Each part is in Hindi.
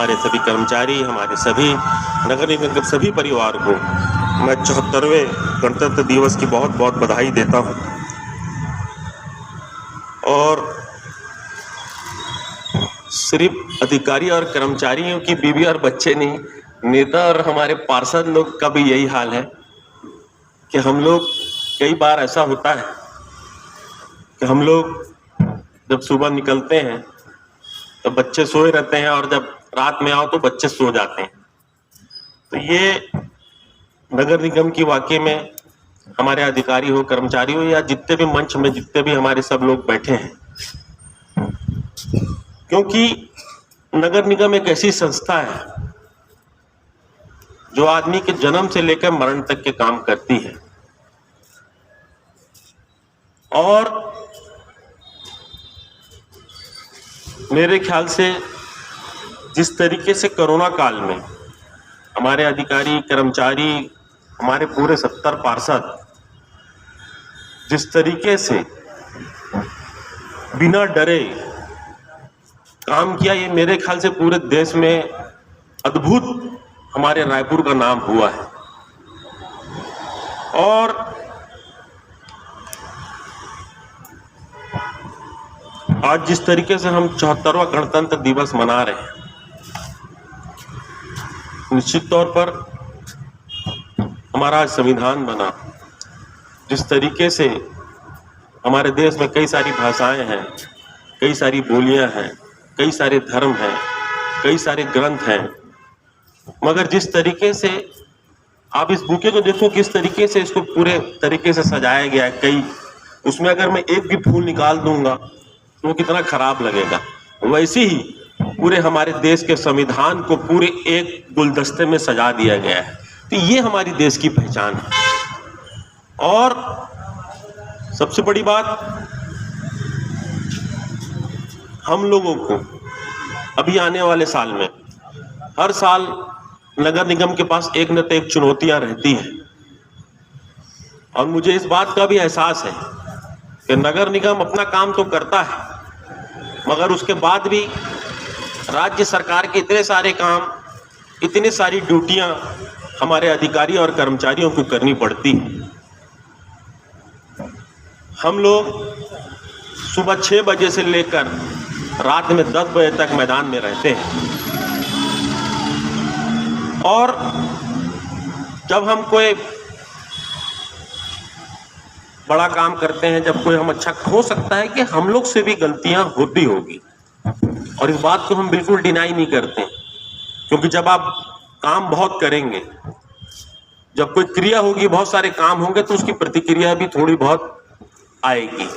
हमारे सभी कर्मचारी, हमारे सभी नगर निगम के सभी परिवार को मैं 74वें गणतंत्र दिवस की बहुत बहुत बधाई देता हूं। और सिर्फ अधिकारी और कर्मचारियों की बीवी और बच्चे नहीं, नेता और हमारे पार्षद लोग का भी यही हाल है कि हम लोग, कई बार ऐसा होता है कि हम लोग जब सुबह निकलते हैं तो बच्चे सोए रहते हैं और जब रात में आओ तो बच्चे सो जाते हैं। तो ये नगर निगम की वाकई में हमारे अधिकारी हो, कर्मचारी हो, या जितने भी मंच में जितने भी हमारे सब लोग बैठे हैं, क्योंकि नगर निगम एक ऐसी संस्था है जो आदमी के जन्म से लेकर मरण तक के काम करती है। और मेरे ख्याल से जिस तरीके से कोरोना काल में हमारे अधिकारी, कर्मचारी, हमारे पूरे 70 पार्षद जिस तरीके से बिना डरे काम किया, ये मेरे ख्याल से पूरे देश में अद्भुत हमारे रायपुर का नाम हुआ है। और आज जिस तरीके से हम 74वां गणतंत्र दिवस मना रहे हैं, निश्चित तौर पर हमारा संविधान बना, जिस तरीके से हमारे देश में कई सारी भाषाएं हैं, कई सारी बोलियां हैं, कई सारे धर्म हैं, कई सारे ग्रंथ हैं, मगर जिस तरीके से आप इस बुके को देखो, किस तरीके से इसको पूरे तरीके से सजाया गया है, कई उसमें अगर मैं एक भी फूल निकाल दूंगा तो वो कितना खराब लगेगा। वैसे ही पूरे हमारे देश के संविधान को पूरे एक गुलदस्ते में सजा दिया गया है। तो ये हमारी देश की पहचान है। और सबसे बड़ी बात, हम लोगों को अभी आने वाले साल में, हर साल नगर निगम के पास एक न तो एक चुनौतियां रहती हैं। और मुझे इस बात का भी एहसास है कि नगर निगम अपना काम तो करता है, मगर उसके बाद भी राज्य सरकार के इतने सारे काम, इतनी सारी ड्यूटियां हमारे अधिकारी और कर्मचारियों को करनी पड़ती हैं। हम लोग सुबह 6 बजे से लेकर रात में 10 बजे तक मैदान में रहते हैं। और जब हम कोई बड़ा काम करते हैं, जब कोई हम अच्छा, हो सकता है कि हम लोग से भी गलतियां होती होगी, और इस बात को हम बिल्कुल डिनाई नहीं करते, क्योंकि जब आप काम बहुत करेंगे, जब कोई क्रिया होगी, बहुत सारे काम होंगे, तो उसकी प्रतिक्रिया भी थोड़ी बहुत आएगी।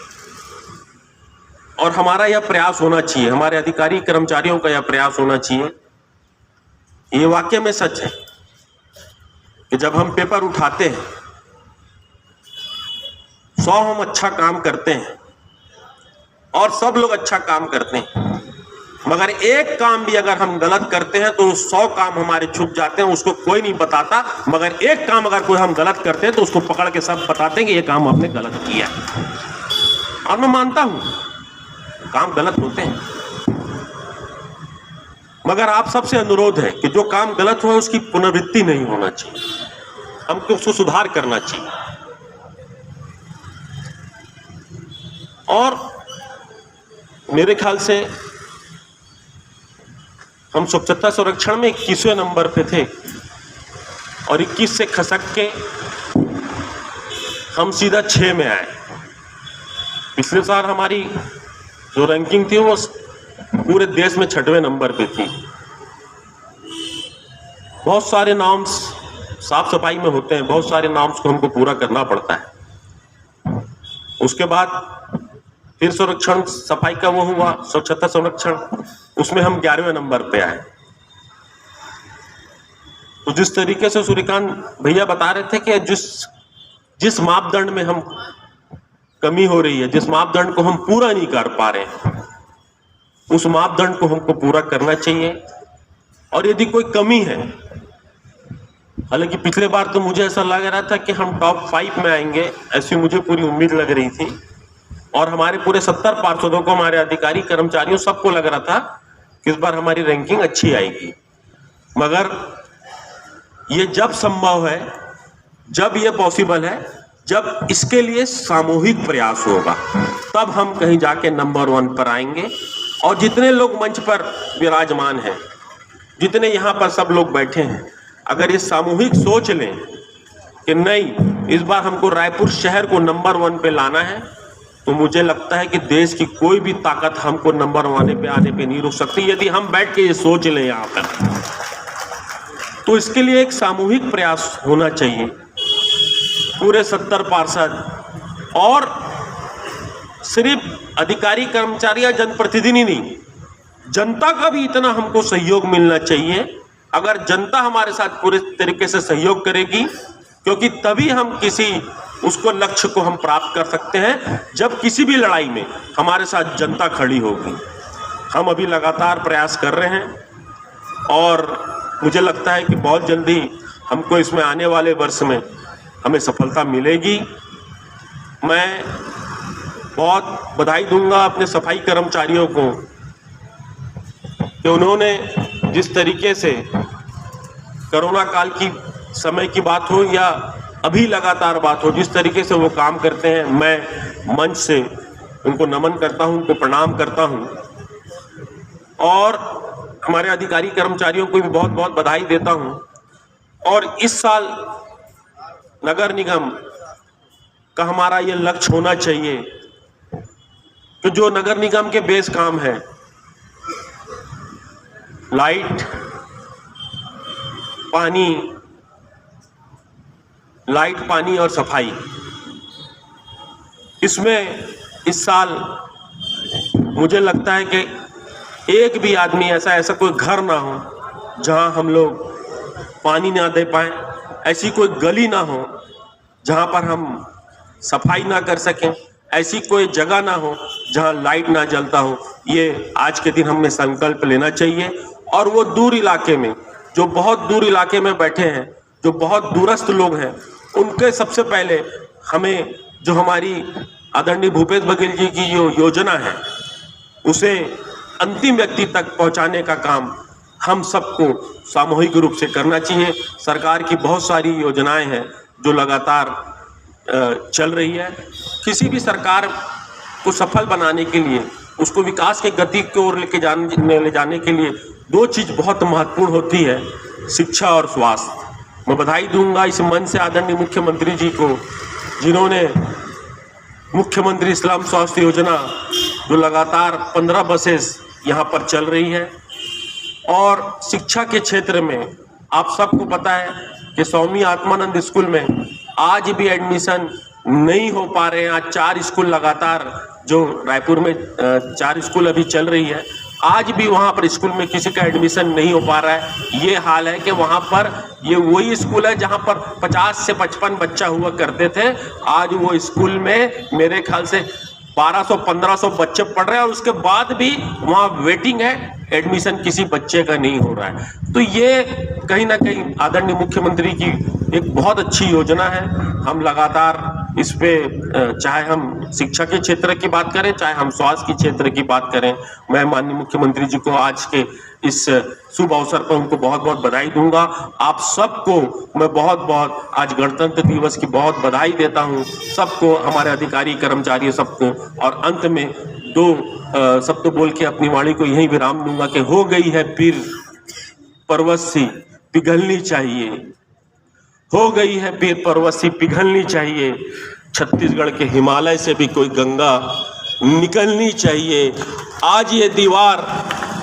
और हमारा यह प्रयास होना चाहिए, हमारे अधिकारी कर्मचारियों का यह प्रयास होना चाहिए, ये वाकई में सच है कि जब हम पेपर उठाते हैं, 100 हम अच्छा काम करते हैं और सब लोग अच्छा काम करते हैं, मगर एक काम भी अगर हम गलत करते हैं तो 100 काम हमारे छुप जाते हैं, उसको कोई नहीं बताता। मगर एक काम अगर कोई हम गलत करते हैं तो उसको पकड़ के सब बताते हैं कि ये काम आपने गलत किया। और मैं मानता हूं काम गलत होते हैं, मगर आप सबसे अनुरोध है कि जो काम गलत हुआ उसकी पुनरावृत्ति नहीं होना चाहिए, हमको उसको सुधार करना चाहिए। और मेरे ख्याल से हम स्वच्छता संरक्षण में 21वें नंबर पे थे, और 21 से खसक के हम सीधा 6 में आए। पिछले साल हमारी जो रैंकिंग थी वो पूरे देश में 6वें नंबर पे थी। बहुत सारे नॉर्म्स साफ सफाई में होते हैं, बहुत सारे नॉर्म्स को हमको पूरा करना पड़ता है। उसके बाद फिर संरक्षण सफाई का वो हुआ, स्वच्छता संरक्षण, उसमें हम 11वें नंबर पे आए। तो जिस तरीके से सूर्यकांत भैया बता रहे थे कि जिस मापदंड में हम कमी हो रही है, जिस मापदंड को हम पूरा नहीं कर पा रहे हैं, उस मापदंड को हमको पूरा करना चाहिए। और यदि कोई कमी है, हालांकि पिछले बार तो मुझे ऐसा लग रहा था कि हम टॉप 5 में आएंगे, ऐसी मुझे पूरी उम्मीद लग रही थी, और हमारे पूरे 70 पार्षदों को, हमारे अधिकारी कर्मचारियों सबको लग रहा था कि इस बार हमारी रैंकिंग अच्छी आएगी, मगर ये जब संभव है, जब ये पॉसिबल है, जब इसके लिए सामूहिक प्रयास होगा, तब हम कहीं जाके नंबर 1 पर आएंगे। और जितने लोग मंच पर विराजमान हैं, जितने यहाँ पर सब लोग बैठे हैं, अगर ये सामूहिक सोच लें कि नहीं, इस बार हमको रायपुर शहर को नंबर 1 पे लाना है, तो मुझे लगता है कि देश की कोई भी ताकत हमको नंबर 1 पे आने पे नहीं रोक सकती, यदि हम बैठ के ये सोच लें यहाँ पर। तो इसके लिए एक सामूहिक प्रयास होना चाहिए, पूरे 70 पार्षद और सिर्फ अधिकारी कर्मचारी या जनप्रतिनिधि नहीं, जनता का भी इतना हमको सहयोग मिलना चाहिए। अगर जनता हमारे साथ पूरे तरीके से सहयोग करेगी, क्योंकि तभी हम किसी उसको लक्ष्य को हम प्राप्त कर सकते हैं, जब किसी भी लड़ाई में हमारे साथ जनता खड़ी होगी। हम अभी लगातार प्रयास कर रहे हैं और मुझे लगता है कि बहुत जल्दी हमको इसमें आने वाले वर्ष में हमें सफलता मिलेगी। मैं बहुत बधाई दूंगा अपने सफाई कर्मचारियों को कि उन्होंने जिस तरीके से कोरोना काल की समय की बात हो या अभी लगातार बात हो, जिस तरीके से वो काम करते हैं, मैं मंच से उनको नमन करता हूं, उनको प्रणाम करता हूं। और हमारे अधिकारी कर्मचारियों को भी बहुत बहुत बधाई देता हूं। और इस साल नगर निगम का हमारा ये लक्ष्य होना चाहिए कि जो नगर निगम के बेस काम है, लाइट, पानी और सफाई, इसमें इस साल मुझे लगता है कि एक भी आदमी ऐसा कोई घर ना हो जहां हम लोग पानी ना दे पाए, ऐसी कोई गली ना हो जहां पर हम सफाई ना कर सकें, ऐसी कोई जगह ना हो जहां लाइट ना जलता हो। ये आज के दिन हमें संकल्प लेना चाहिए। और वो दूर इलाके में, जो बहुत दूर इलाके में बैठे हैं, जो बहुत दूरस्थ लोग हैं, उनके सबसे पहले हमें जो हमारी आदरणीय भूपेश बघेल जी की जो योजना है, उसे अंतिम व्यक्ति तक पहुंचाने का काम हम सबको सामूहिक रूप से करना चाहिए। सरकार की बहुत सारी योजनाएं हैं जो लगातार चल रही है। किसी भी सरकार को सफल बनाने के लिए, उसको विकास के गति की ओर ले जाने के लिए 2 चीज़ बहुत महत्वपूर्ण होती है, शिक्षा और स्वास्थ्य। मैं बधाई दूंगा इस मंच से आदरणीय मुख्यमंत्री जी को, जिन्होंने मुख्यमंत्री इस्लाम स्वास्थ्य योजना, जो लगातार 15 बसेस यहाँ पर चल रही है। और शिक्षा के क्षेत्र में आप सबको पता है कि स्वामी आत्मानंद स्कूल में आज भी एडमिशन नहीं हो पा रहे हैं। आज 4 स्कूल लगातार, जो रायपुर में 4 स्कूल अभी चल रही है, आज भी वहाँ पर स्कूल में किसी का एडमिशन नहीं हो पा रहा है। ये हाल है कि वहाँ पर ये वही स्कूल है जहाँ पर 50 से 55 बच्चा हुआ करते थे। आज वो स्कूल में मेरे ख्याल से 1200-1500 बच्चे पढ़ रहे हैं और उसके बाद भी वहाँ वेटिंग है, एडमिशन किसी बच्चे का नहीं हो रहा है। तो ये कहीं ना कहीं आदरणीय मुख्यमंत्री की एक बहुत अच्छी योजना है। हम लगातार इस पे, चाहे हम शिक्षा के क्षेत्र की बात करें, चाहे हम स्वास्थ्य के क्षेत्र की बात करें, मैं माननीय मुख्यमंत्री जी को आज के इस शुभ अवसर पर उनको बहुत बहुत बधाई दूंगा। आप सबको मैं बहुत बहुत आज गणतंत्र दिवस की बहुत बधाई देता हूं, सबको, हमारे अधिकारी कर्मचारी सबको। और अंत में 2 शब्द बोल के अपनी वाणी को यही विराम दूंगा कि हो गई है पीर परवसी पिघलनी चाहिए, हो गई है पीर परवसी पिघलनी चाहिए, छत्तीसगढ़ के हिमालय से भी कोई गंगा निकलनी चाहिए। आज ये दीवार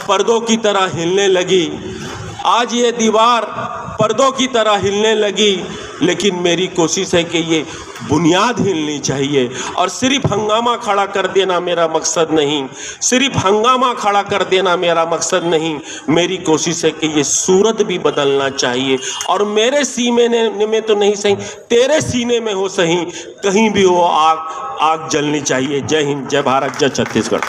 पर्दों की तरह हिलने लगी, आज ये दीवार पर्दों की तरह हिलने लगी, लेकिन मेरी कोशिश है कि ये बुनियाद हिलनी चाहिए। और सिर्फ हंगामा खड़ा कर देना मेरा मकसद नहीं, सिर्फ हंगामा खड़ा कर देना मेरा मकसद नहीं, मेरी कोशिश है कि ये सूरत भी बदलना चाहिए। और मेरे सीने में तो नहीं सही, तेरे सीने में हो सही, कहीं भी हो आग जलनी चाहिए। जय हिंद, जय भारत, जय छत्तीसगढ़।